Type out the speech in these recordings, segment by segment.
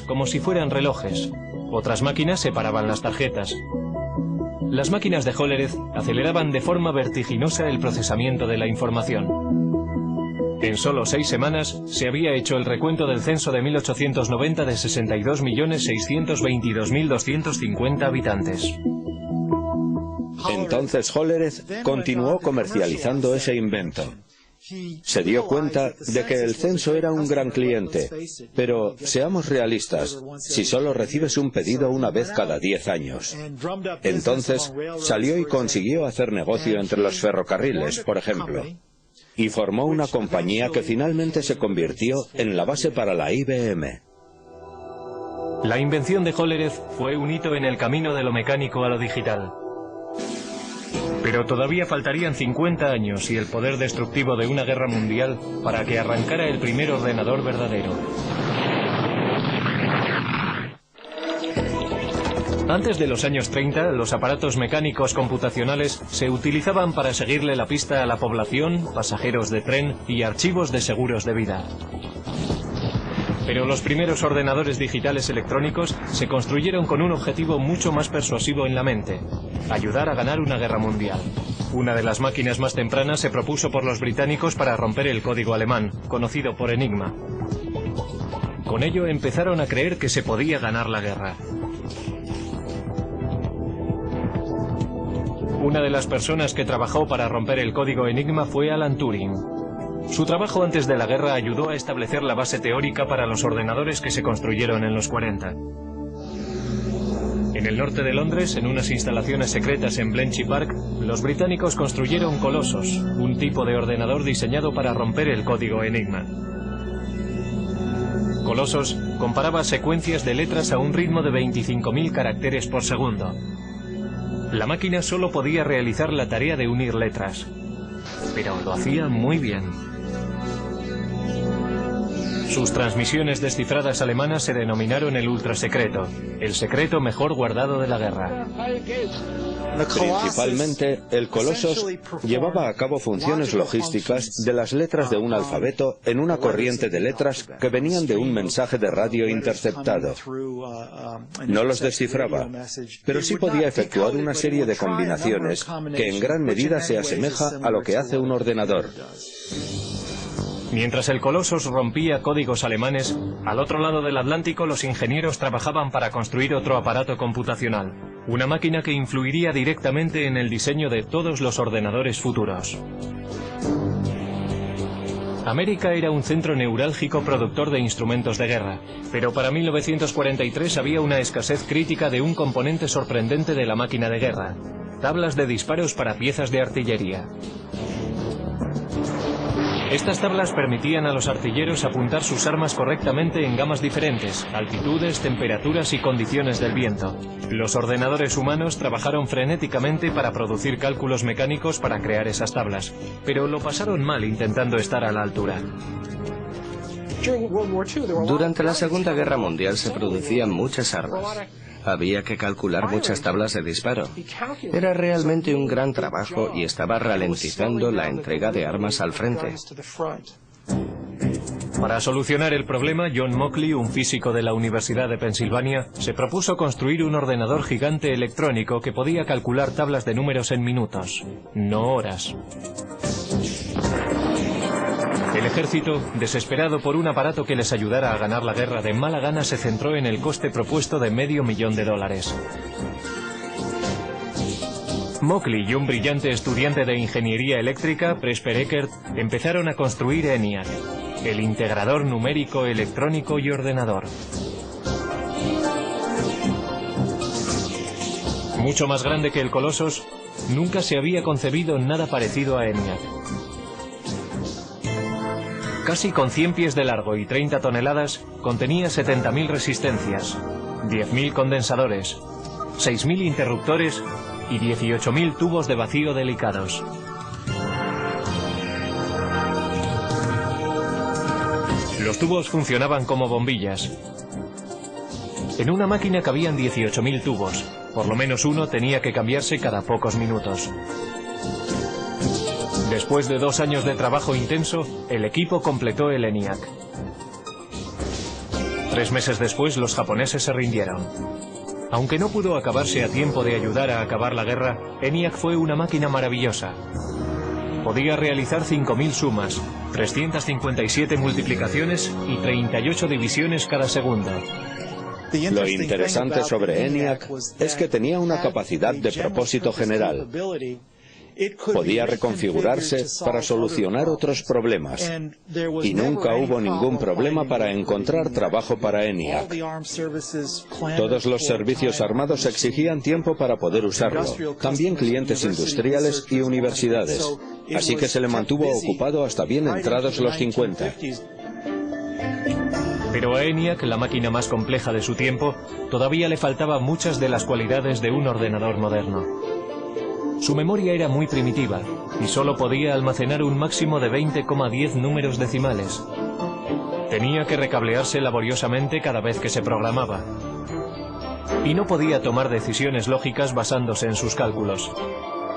como si fueran relojes. Otras máquinas separaban las tarjetas. Las máquinas de Hollerith aceleraban de forma vertiginosa el procesamiento de la información. En solo 6 semanas se había hecho el recuento del censo de 1890 de 62.622.250 habitantes. Entonces Hollerith continuó comercializando ese invento. Se dio cuenta de que el censo era un gran cliente, pero seamos realistas, si solo recibes un pedido una vez cada 10 años. Entonces salió y consiguió hacer negocio entre los ferrocarriles, por ejemplo, y formó una compañía que finalmente se convirtió en la base para la IBM. La invención de Hollerith fue un hito en el camino de lo mecánico a lo digital. Pero todavía faltarían 50 años y el poder destructivo de una guerra mundial para que arrancara el primer ordenador verdadero. Antes de los años 30, los aparatos mecánicos computacionales se utilizaban para seguirle la pista a la población, pasajeros de tren y archivos de seguros de vida. Pero los primeros ordenadores digitales electrónicos se construyeron con un objetivo mucho más persuasivo en la mente: ayudar a ganar una guerra mundial. Una de las máquinas más tempranas se propuso por los británicos para romper el código alemán, conocido por Enigma. Con ello empezaron a creer que se podía ganar la guerra. Una de las personas que trabajó para romper el código Enigma fue Alan Turing. Su trabajo antes de la guerra ayudó a establecer la base teórica para los ordenadores que se construyeron en los 40. En el norte de Londres, en unas instalaciones secretas en Bletchley Park, los británicos construyeron Colossus, un tipo de ordenador diseñado para romper el código Enigma. Colossus comparaba secuencias de letras a un ritmo de 25.000 caracteres por segundo. La máquina solo podía realizar la tarea de unir letras, pero lo hacía muy bien. Sus transmisiones descifradas alemanas se denominaron el ultrasecreto, el secreto mejor guardado de la guerra. Principalmente, el Colossus llevaba a cabo funciones logísticas de las letras de un alfabeto en una corriente de letras que venían de un mensaje de radio interceptado. No los descifraba, pero sí podía efectuar una serie de combinaciones que en gran medida se asemeja a lo que hace un ordenador. Mientras el Colossus rompía códigos alemanes, al otro lado del Atlántico los ingenieros trabajaban para construir otro aparato computacional, una máquina que influiría directamente en el diseño de todos los ordenadores futuros. América era un centro neurálgico productor de instrumentos de guerra, pero para 1943 había una escasez crítica de un componente sorprendente de la máquina de guerra: tablas de disparos para piezas de artillería. Estas tablas permitían a los artilleros apuntar sus armas correctamente en gamas diferentes, altitudes, temperaturas y condiciones del viento. Los ordenadores humanos trabajaron frenéticamente para producir cálculos mecánicos para crear esas tablas, pero lo pasaron mal intentando estar a la altura. Durante la Segunda Guerra Mundial se producían muchas armas. Había que calcular muchas tablas de disparo. Era realmente un gran trabajo y estaba ralentizando la entrega de armas al frente. Para solucionar el problema, John Mauchly, un físico de la Universidad de Pensilvania, se propuso construir un ordenador gigante electrónico que podía calcular tablas de números en minutos, no horas. El ejército, desesperado por un aparato que les ayudara a ganar la guerra de mala gana, se centró en el coste propuesto de $500,000. Mauchly y un brillante estudiante de ingeniería eléctrica, Presper Eckert, empezaron a construir ENIAC, el integrador numérico, electrónico y ordenador. Mucho más grande que el Colossus, nunca se había concebido nada parecido a ENIAC. Casi con 100 pies de largo y 30 toneladas, contenía 70.000 resistencias, 10.000 condensadores, 6.000 interruptores y 18.000 tubos de vacío delicados. Los tubos funcionaban como bombillas. En una máquina cabían 18.000 tubos, por lo menos uno tenía que cambiarse cada pocos minutos. Después de 2 años de trabajo intenso, el equipo completó el ENIAC. 3 meses después, los japoneses se rindieron. Aunque no pudo acabarse a tiempo de ayudar a acabar la guerra, ENIAC fue una máquina maravillosa. Podía realizar 5.000 sumas, 357 multiplicaciones y 38 divisiones cada segundo. Lo interesante sobre ENIAC es que tenía una capacidad de propósito general. Podía reconfigurarse para solucionar otros problemas. Y nunca hubo ningún problema para encontrar trabajo para ENIAC. Todos los servicios armados exigían tiempo para poder usarlo. También clientes industriales y universidades. Así que se le mantuvo ocupado hasta bien entrados los 50. Pero a ENIAC, la máquina más compleja de su tiempo, todavía le faltaban muchas de las cualidades de un ordenador moderno. Su memoria era muy primitiva y solo podía almacenar un máximo de 20,10 números decimales. Tenía que recablearse laboriosamente cada vez que se programaba. Y no podía tomar decisiones lógicas basándose en sus cálculos.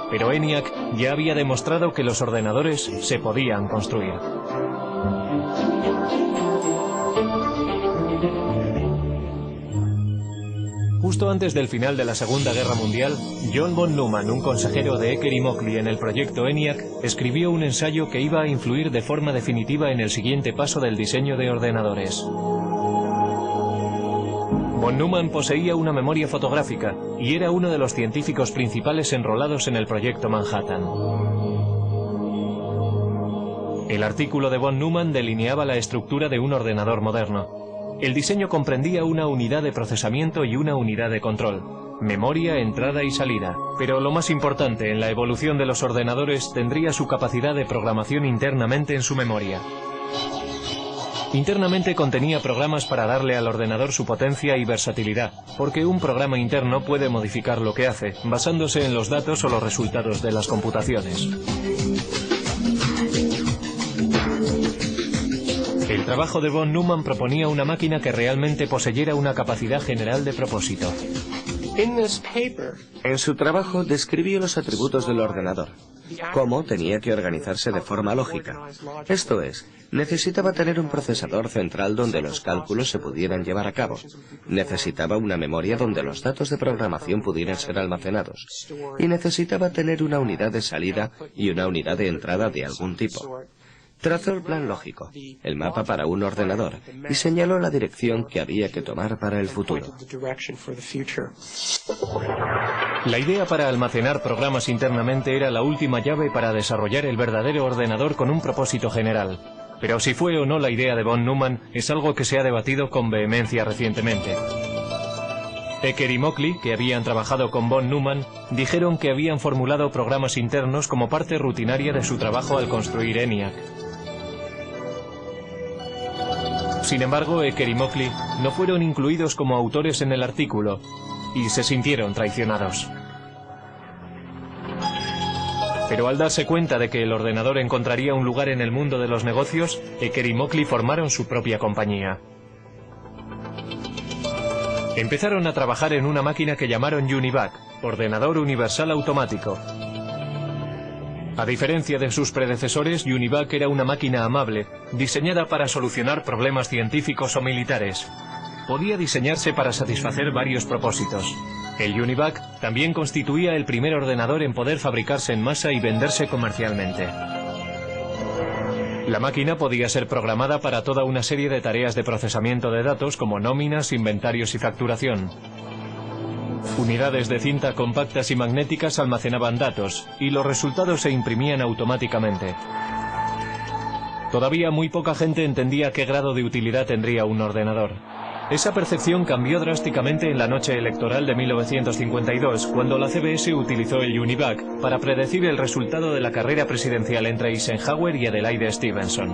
Pero ENIAC ya había demostrado que los ordenadores se podían construir. Justo antes del final de la Segunda Guerra Mundial, John von Neumann, un consejero de Ecker y Mockley en el proyecto ENIAC, escribió un ensayo que iba a influir de forma definitiva en el siguiente paso del diseño de ordenadores. Von Neumann poseía una memoria fotográfica y era uno de los científicos principales enrolados en el proyecto Manhattan. El artículo de von Neumann delineaba la estructura de un ordenador moderno. El diseño comprendía una unidad de procesamiento y una unidad de control, memoria, entrada y salida. Pero lo más importante en la evolución de los ordenadores tendría su capacidad de programación internamente en su memoria. Internamente contenía programas para darle al ordenador su potencia y versatilidad, porque un programa interno puede modificar lo que hace, basándose en los datos o los resultados de las computaciones. El trabajo de von Neumann proponía una máquina que realmente poseyera una capacidad general de propósito. En su trabajo describió los atributos del ordenador, cómo tenía que organizarse de forma lógica. Esto es, necesitaba tener un procesador central donde los cálculos se pudieran llevar a cabo. Necesitaba una memoria donde los datos de programación pudieran ser almacenados. Y necesitaba tener una unidad de salida y una unidad de entrada de algún tipo. Trazó el plan lógico, el mapa para un ordenador, y señaló la dirección que había que tomar para el futuro. La idea para almacenar programas internamente era la última llave para desarrollar el verdadero ordenador con un propósito general. Pero si fue o no la idea de von Neumann es algo que se ha debatido con vehemencia recientemente. Ecker y Mockley, que habían trabajado con von Neumann, dijeron que habían formulado programas internos como parte rutinaria de su trabajo al construir ENIAC. Sin embargo, Ecker y Mockley no fueron incluidos como autores en el artículo y se sintieron traicionados. Pero al darse cuenta de que el ordenador encontraría un lugar en el mundo de los negocios, Ecker y Mockley formaron su propia compañía. Empezaron a trabajar en una máquina que llamaron UNIVAC, Ordenador Universal Automático. A diferencia de sus predecesores, UNIVAC era una máquina amable, diseñada para solucionar problemas científicos o militares. Podía diseñarse para satisfacer varios propósitos. El UNIVAC también constituía el primer ordenador en poder fabricarse en masa y venderse comercialmente. La máquina podía ser programada para toda una serie de tareas de procesamiento de datos como nóminas, inventarios y facturación. Unidades de cinta compactas y magnéticas almacenaban datos y los resultados se imprimían automáticamente. Todavía muy poca gente entendía qué grado de utilidad tendría un ordenador. Esa percepción cambió drásticamente en la noche electoral de 1952, cuando la CBS utilizó el UNIVAC para predecir el resultado de la carrera presidencial entre Eisenhower y Adelaide Stevenson.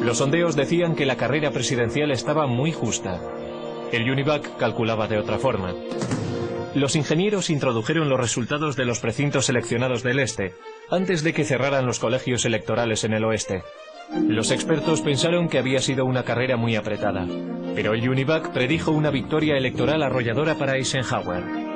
Los sondeos decían que la carrera presidencial estaba muy justa. El UNIVAC calculaba de otra forma. Los ingenieros introdujeron los resultados de los precintos seleccionados del este, antes de que cerraran los colegios electorales en el oeste. Los expertos pensaron que había sido una carrera muy apretada, pero el UNIVAC predijo una victoria electoral arrolladora para Eisenhower.